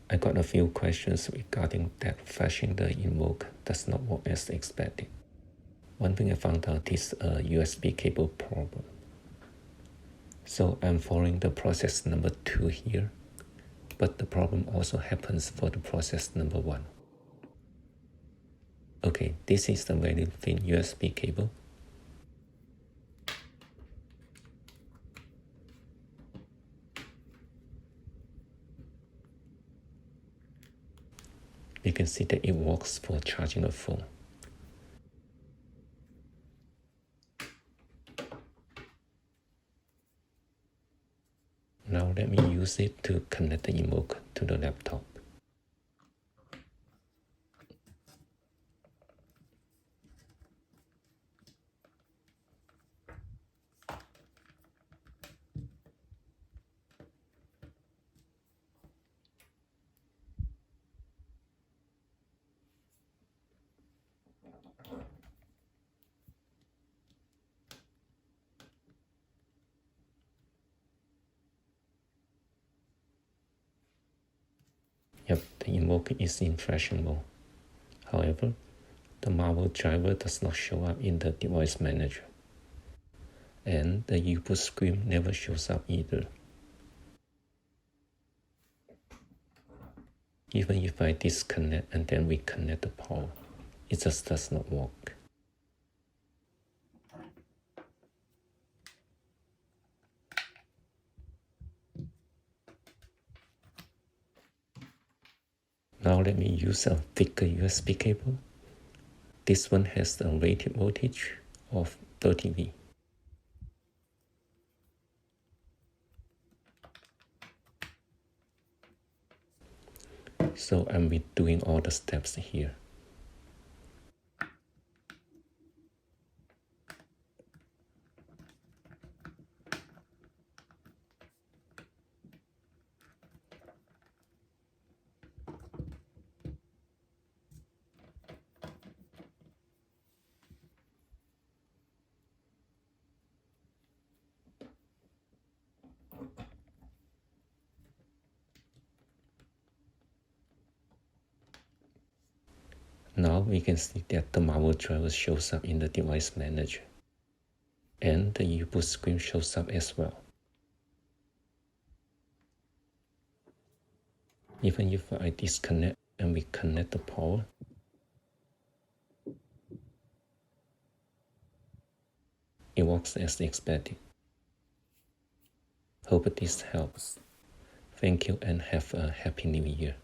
I got a few questions regarding that flashing the invoke does not work as expected. One thing I found out is a USB cable problem. So I'm following the process number 2 here, but the problem also happens for the process number 1. Okay, this is the very thin USB cable. You can see that it works for charging a phone. Now let me use it to connect the Invoke to the laptop. Yep, the Invoke is in flashing mode. However, the Marvel driver does not show up in the device manager. And the U-boot screen never shows up either. Even if I disconnect and then reconnect the power, it just does not work. Now let me use a thicker USB cable. This one has a rated voltage of 30V. So I'm redoing all the steps here. Now we can see that the Marvel driver shows up in the device manager. And the U-boot screen shows up as well. Even if I disconnect and reconnect the power, it works as expected. Hope this helps. Thank you and have a happy new year.